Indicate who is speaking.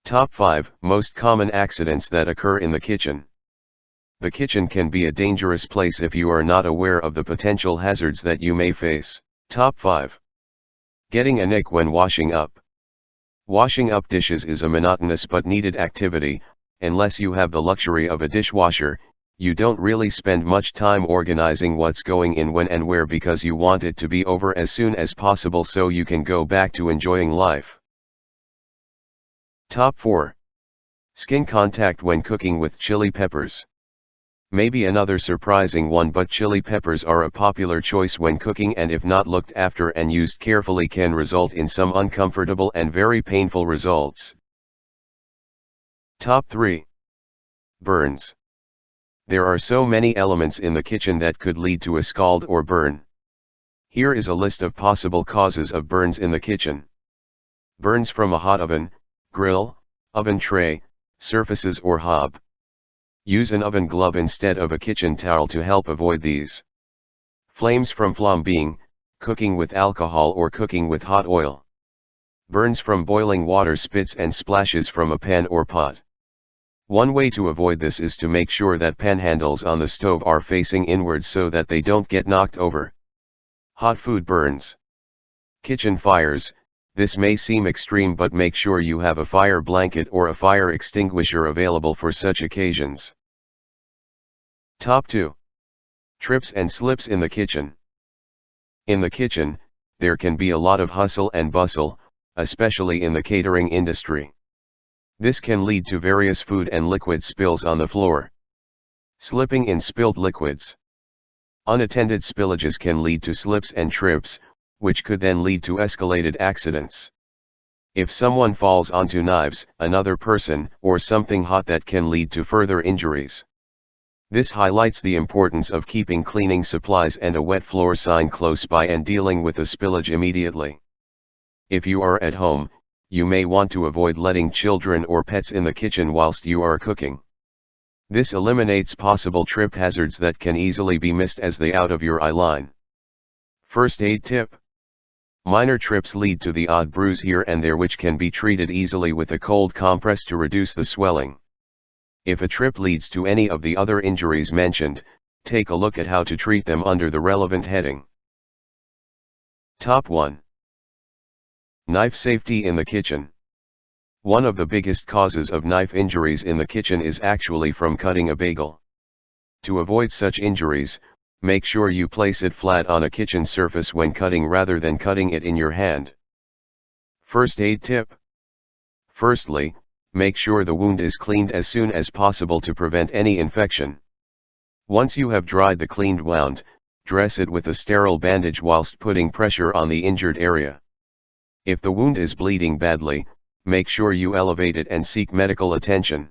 Speaker 1: Top 5 Most Common Accidents that Occur in the Kitchen. The kitchen can be a dangerous place if you are not aware of the potential hazards that you may face. Top 5. Getting a nick when washing up. Washing up dishes is a monotonous but needed activity. Unless you have the luxury of a dishwasher, you don't really spend much time organizing what's going in when and where because you want it to be over as soon as possible so you can go back to enjoying life. Top 4. Skin contact when cooking with chili peppers. Maybe another surprising one, but chili peppers are a popular choice when cooking, and if not looked after and used carefully can result in some uncomfortable and very painful results. Top 3. Burns. There are so many elements in the kitchen that could lead to a scald or burn. Here is a list of possible causes of burns in the kitchen. Burns from a hot oven, grill, oven tray, surfaces or hob. Use an oven glove instead of a kitchen towel to help avoid these. Flames from flambéing, cooking with alcohol or cooking with hot oil. Burns from boiling water, spits and splashes from a pan or pot. One way to avoid this is to make sure that pan handles on the stove are facing inwards so that they don't get knocked over. Hot food burns. Kitchen fires. This may seem extreme, but make sure you have a fire blanket or a fire extinguisher available for such occasions. Top 2. Trips and slips in the kitchen. In the kitchen, there can be a lot of hustle and bustle, especially in the catering industry. This can lead to various food and liquid spills on the floor. Slipping in spilled liquids. Unattended spillages can lead to slips and trips, which could then lead to escalated accidents. If someone falls onto knives, another person, or something hot, that can lead to further injuries. This highlights the importance of keeping cleaning supplies and a wet floor sign close by and dealing with a spillage immediately. If you are at home, you may want to avoid letting children or pets in the kitchen whilst you are cooking. This eliminates possible trip hazards that can easily be missed as they out of your eye line. First aid tip. Minor trips lead to the odd bruise here and there, which can be treated easily with a cold compress to reduce the swelling. If a trip leads to any of the other injuries mentioned, take a look at how to treat them under the relevant heading. Top 1. Knife safety in the kitchen. One of the biggest causes of knife injuries in the kitchen is actually from cutting a bagel. To avoid such injuries, make sure you place it flat on a kitchen surface when cutting rather than cutting it in your hand. First aid tip. Firstly, make sure the wound is cleaned as soon as possible to prevent any infection. Once you have dried the cleaned wound, dress it with a sterile bandage whilst putting pressure on the injured area. If the wound is bleeding badly, make sure you elevate it and seek medical attention.